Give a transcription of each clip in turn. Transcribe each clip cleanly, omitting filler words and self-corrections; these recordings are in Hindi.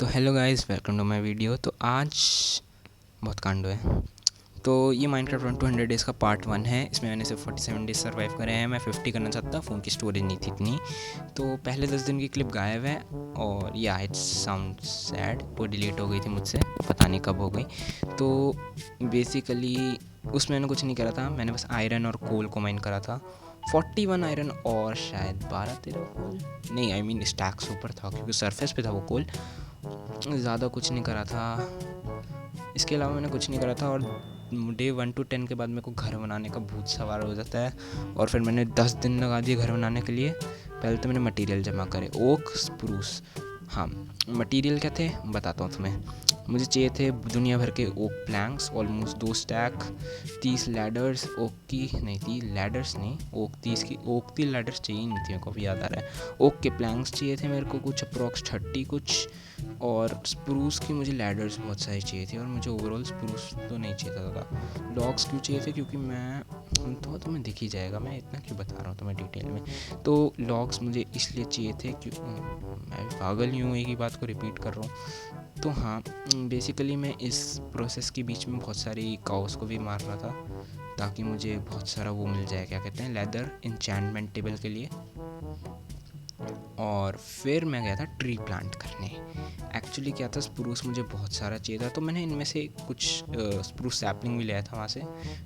तो hello guys, welcome to my video. तो आज बहुत कांड हुए हैं। तो ये माइनक्राफ्ट 200 डेज़ का पार्ट 1 है। इसमें मैंने सिर्फ 47 डेज़ सर्वाइव करे हैं। मैं 50 करना चाहता, फ़ोन की स्टोरेज नहीं थी इतनी। तो पहले 10 दिन की क्लिप गायब है और या इट्स साउंड सैड, वो डिलीट हो गई थी मुझसे, पता नहीं कब हो गई। तो बेसिकली उसमें मैंने कुछ नहीं करा था, मैंने बस आयरन और कोल को माइन करा था। 41 आयरन और शायद 12-13 कोल, नहीं आई मीन स्टैक्स ऊपर था क्योंकि सरफेस पे था वो कोल। ज़्यादा कुछ नहीं करा था, इसके अलावा मैंने कुछ नहीं करा था। और डे 1 to 10 के बाद मेरे को घर बनाने का भूत सवार हो जाता है और फिर मैंने 10 दिन लगा दिए घर बनाने के लिए। पहले तो मैंने मटेरियल जमा करे, ओक स्प्रूस। हाँ, मटेरियल क्या थे बताता हूँ तुम्हें। मुझे चाहिए थे दुनिया भर के oak planks, almost 2 stack, 30 ladders oak की, नहीं थी लैडर्स नहीं, ओक की लैडर्स चाहिए नहीं थी, मेरे को भी याद आ रहा है। ओक के प्लैंक्स चाहिए थे मेरे को कुछ अप्रॉक्स 30 कुछ, और स्प्रूस की मुझे लैडर्स बहुत सारी चाहिए थी। और मुझे ओवरऑल स्प्रूस तो नहीं चाहिए था ज़्यादा। लॉग्स क्यों चाहिए थे, क्योंकि मैं तो तुम्हें दिख ही जाएगा, मैं इतना क्यों बता रहा हूँ तुम्हें डिटेल में। तो लॉग्स मुझे इसलिए चाहिए थे क्यों, मैं पागल ही हूँ, एक ही बात को रिपीट कर रहा हूँ। तो हाँ, बेसिकली मैं इस प्रोसेस के बीच में बहुत सारी काउस को भी मार रहा था ताकि मुझे बहुत सारा वो मिल जाए, क्या कहते हैं, लेदर इंचैंटमेंट टेबल के लिए। और फिर मैं गया था ट्री प्लांट करने। एक्चुअली क्या था, स्प्रूस मुझे बहुत सारा चाहिए था, तो मैंने इनमें से कुछ स्प्रूस सैपलिंग भी लिया था वहाँ से,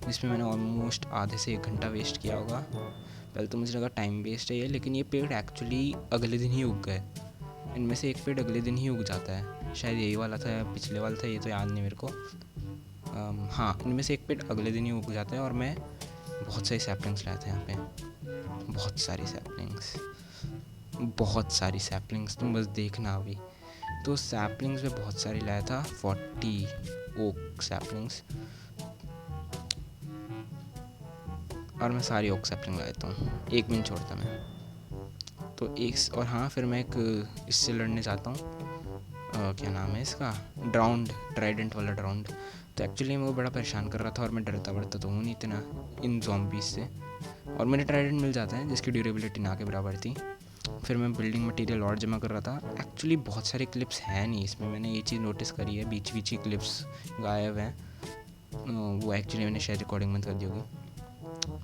जिसमें मैंने ऑलमोस्ट आधे से 1 घंटा वेस्ट किया होगा। पहले तो मुझे लगा टाइम वेस्ट है ये, लेकिन ये पेड़ एक्चुअली अगले दिन ही उग गए। इनमें से एक पेड़ अगले दिन ही उग जाता है, शायद यही वाला था या पिछले वाला था, ये तो याद नहीं मेरे को। हाँ, इनमें से एक पेड़ अगले दिन ही उग जाता है। और मैं बहुत सारी सैपलिंग्स लाया था यहाँ पे, बहुत सारी सैपलिंग्स, तुम बस देखना अभी। तो सैपलिंग्स में बहुत सारी लाया था, 40 ओक सैपलिंग्स, और मैं सारी ओक सैपलिंग लाता हूँ, एक भी नहीं छोड़ता मैं। तो एक और हाँ, फिर मैं एक इससे लड़ने जाता हूँ, क्या नाम है इसका, ड्राउंड, ट्राइडेंट वाला ड्राउंड। तो एक्चुअली मेरे को बड़ा परेशान कर रहा था और मैं डरता वरता तो हूँ नहीं इतना इन जॉम्बीज से। और मेरे ट्राइडेंट मिल जाता है जिसकी ड्यूरेबिलिटी ना के बराबर थी। फिर मैं बिल्डिंग मटेरियल और जमा कर रहा था। एक्चुअली बहुत सारे क्लिप्स हैं नहीं इसमें, मैंने ये चीज़ नोटिस करी है, बीच बीच की क्लिप्स गायब हैं। वो एक्चुअली मैंने शायद रिकॉर्डिंग बंद कर दी होगी।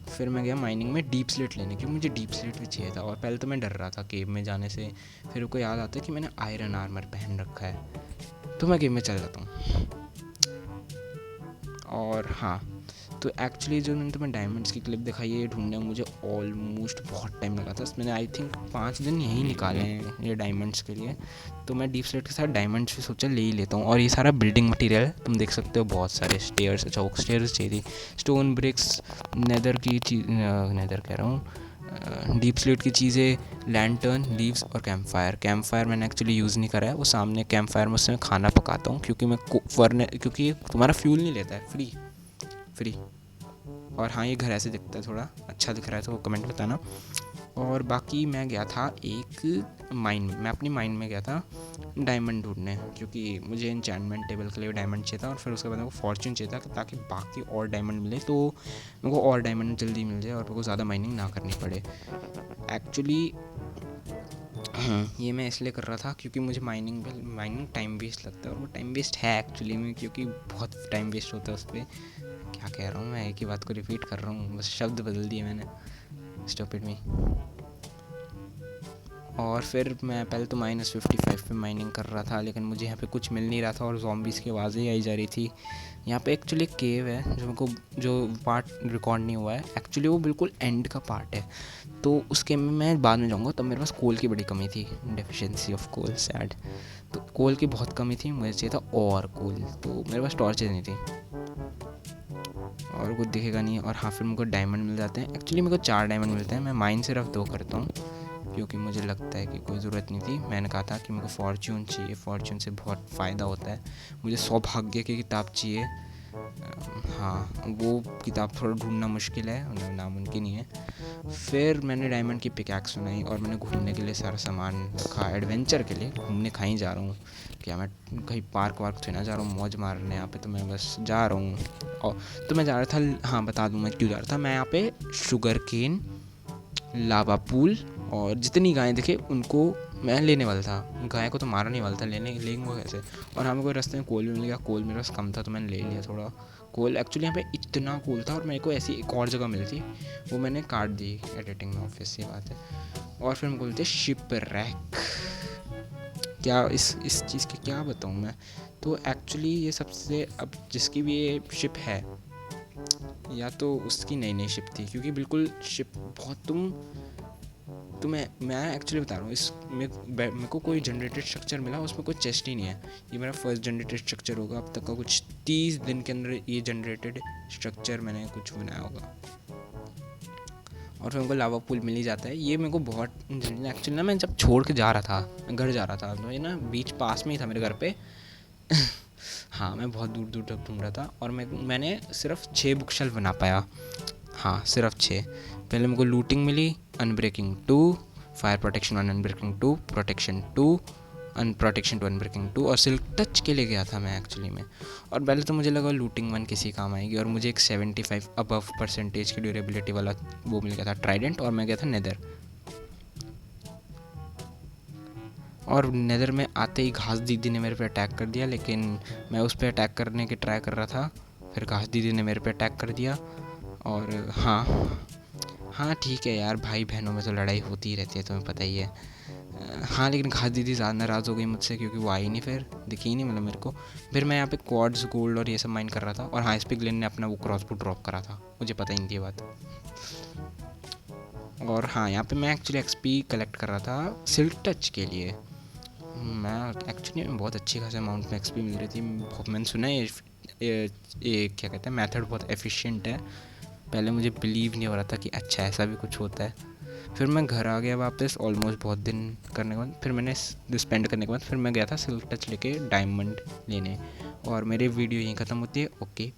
फिर मैं गया माइनिंग में डीप स्लेट लेने, क्योंकि मुझे डीप स्लेट भी चाहिए था। और पहले तो मैं डर रहा था केव में जाने से, फिर को याद आता है कि मैंने आयरन आर्मर पहन रखा है, तो मैं गेम में चल जाता हूँ। और हाँ, तो एक्चुअली जो मैंने तुम्हें डायमंड्स की क्लिप दिखाई है, ये ढूंढने में मुझे ऑलमोस्ट बहुत टाइम लगा था। मैंने आई थिंक 5 दिन यहीं निकाले हैं ये डायमंड्स के लिए। तो मैं डीप स्लेट के साथ डायमंड्स भी सोचा ले ही लेता हूँ। और ये सारा बिल्डिंग मटेरियल तुम देख सकते हो, बहुत सारे स्टेयर्स, अच्छा ओक स्टेयर्स चाहिए थी, स्टोन ब्रिक्स, नेदर की चीज़, नेदर कह रहा हूँ, डीप स्लेट की चीज़ें, लैंटर्न, लीव्स और कैंप फायर मैंने एक्चुअली यूज़ नहीं करा है। वो सामने कैंप फायर में उससे मैं खाना पकाता हूँ, क्योंकि मैं क्योंकि तुम्हारा फ्यूल नहीं लेता है, फ्री। और हाँ, ये घर ऐसे दिखता है, थोड़ा अच्छा दिख रहा है तो कमेंट बताना। और बाकी मैं गया था एक माइन में, मैं अपनी माइन में गया था डायमंड ढूंढने, क्योंकि मुझे एन्चेंटमेंट टेबल के लिए डायमंड चाहिए था। और फिर उसके बाद मेरे को फॉर्च्यून चाहिए था ताकि बाकी और डायमंड मिले, तो मेरे को और डायमंड जल्दी मिल जाए और मेरे को ज़्यादा माइनिंग ना करनी पड़े। एक्चुअली ये मैं इसलिए कर रहा था क्योंकि मुझे माइनिंग टाइम वेस्ट लगता है, और वो टाइम वेस्ट है एक्चुअली में, क्योंकि बहुत टाइम वेस्ट होता है उस पर। क्या कह रहा हूँ मैं, एक ही बात को रिपीट कर रहा हूँ, बस शब्द बदल दिए मैंने, स्टॉपिड मी। और फिर मैं पहले तो -55 पे माइनिंग कर रहा था, लेकिन मुझे यहाँ पे कुछ मिल नहीं रहा था और ज़ॉम्बीज़ की आवाज़ें ही आई जा रही थी। यहाँ पे एक्चुअली एक केव है जो मेरे को, जो पार्ट रिकॉर्ड नहीं हुआ है एक्चुअली, वो बिल्कुल एंड का पार्ट है। तो उस केव में मैं बाद में जाऊँगा। तब मेरे पास कोल की बड़ी कमी थी, डेफिशिएंसी ऑफ कोल, सैड। तो कोल की बहुत कमी थी, मुझे चाहिए था और कोल, तो मेरे पास टॉर्चेज नहीं थी और कुछ दिखेगा नहीं। और हाँ, फिर मुझको डायमंड मिल जाते हैं। एक्चुअली मेरे को 4 डायमंड मिलते हैं, मैं माइन सिर्फ 2 करता हूँ क्योंकि मुझे लगता है कि कोई ज़रूरत नहीं थी। मैंने कहा था कि मेरे को फॉर्च्यून चाहिए, फॉर्च्यून से बहुत फ़ायदा होता है। मुझे सौभाग्य की किताब चाहिए, हाँ, वो किताब थोड़ा ढूंढना मुश्किल है, नामुमकिन ही है। फिर मैंने डायमंड की पिकैक्स बनाई और मैंने घूमने के लिए सारा सामान रखा, एडवेंचर के लिए। घूमने कहीं जा रहा हूँ, क्या मैं कहीं पार्क वार्क तो ना जा रहा हूँ मौज मारने, यहाँ पे तो मैं बस जा रहा हूँ। और तो मैं जा रहा था, हाँ बता दूँ मैं क्यों जा रहा था। मैं यहाँ पे शुगर केन, लावा पूल और जितनी गायें दिखे उनको मैं लेने वाला था, गाय को तो मारने नहीं वाला था, लेंगे कैसे। और हमें कोई रास्ते में कोल भी मिल गया, कोल मेरे पास कम था तो मैंने ले लिया थोड़ा कोल। एक्चुअली यहाँ पे इतना कोल था और मेरे को ऐसी एक और जगह मिली थी, वो मैंने काट दी एडिटिंग में, ऑब्वियस सी बात है। और फिर हम बोलते शिप रैक, क्या इस चीज़ की क्या बताऊँ मैं। तो एक्चुअली ये सबसे, अब जिसकी भी ये शिप है या तो उसकी नई नई शिप थी, क्योंकि बिल्कुल शिप बहुत मैं एक्चुअली बता रहा हूँ, इस मेरे को कोई जनरेटेड स्ट्रक्चर मिला, उसमें कोई चेस्ट ही नहीं है। ये मेरा फर्स्ट जनरेटेड स्ट्रक्चर होगा अब तक का, कुछ 30 दिन के अंदर ये जनरेटेड स्ट्रक्चर मैंने कुछ बनाया होगा। और फिर मेरे को लावा पूल मिल ही जाता है। ये मेरे को बहुत एक्चुअली ना, मैं जब छोड़ के जा रहा था, मैं घर जा रहा था, तो ये ना बीच पास में ही था मेरे घर पे हाँ, मैं बहुत दूर दूर तक ढूंढ रहा था और मैंने सिर्फ 6 बुक शेल्फ बना पाया। हाँ, सिर्फ 6। पहले मेरे को लूटिंग मिली, unbreaking 2, fire protection 1, unbreaking 2, protection 2, protection 2, unbreaking 2, और सिल्क टच के लिए गया था मैं एक्चुअली में। और पहले तो मुझे लगा लूटिंग 1 किसी काम आएगी, और मुझे एक 75 अबव परसेंटेज की ड्यूरेबिलिटी वाला वो मिल गया था, ट्राइडेंट, और मैं गया था नेदर। और नेदर में आते ही घास दीदी ने मेरे पे अटैक कर दिया, लेकिन मैं उस पर अटैक करने की ट्राई कर रहा था, फिर घास दीदी ने मेरे पे अटैक कर दिया। और हाँ ठीक है यार, भाई बहनों में तो लड़ाई होती ही रहती है, तुम्हें पता ही है। हाँ, लेकिन घास दीदी ज़्यादा नाराज़ हो गई मुझसे, क्योंकि वो आई नहीं, फिर दिखी ही नहीं मतलब मेरे को। फिर मैं यहाँ पे क्वार्ट्ज, गोल्ड और ये सब माइन कर रहा था, और हाँ, इस पे ग्लेन ने अपना वो क्रॉसबो ड्रॉप करा था, मुझे पता ही नहीं थी ये बात। और हाँ, यहाँ पे मैं एक्चुअली एक्सपी कलेक्ट कर रहा था सिल्क टच के लिए। मैं एक्चुअली बहुत अच्छी खासी अमाउंट में एक्सपी मिल रही थी। मैंने सुना है ये क्या कहते हैं, मेथड बहुत एफिशिएंट है। पहले मुझे बिलीव नहीं हो रहा था कि अच्छा ऐसा भी कुछ होता है। फिर मैं घर आ गया वापस, ऑलमोस्ट बहुत दिन करने के बाद, फिर मैंने स्पेंड करने के बाद फिर मैं गया था सिल्क टच लेके डायमंड लेने। और मेरी वीडियो यहीं ख़त्म होती है। ओके।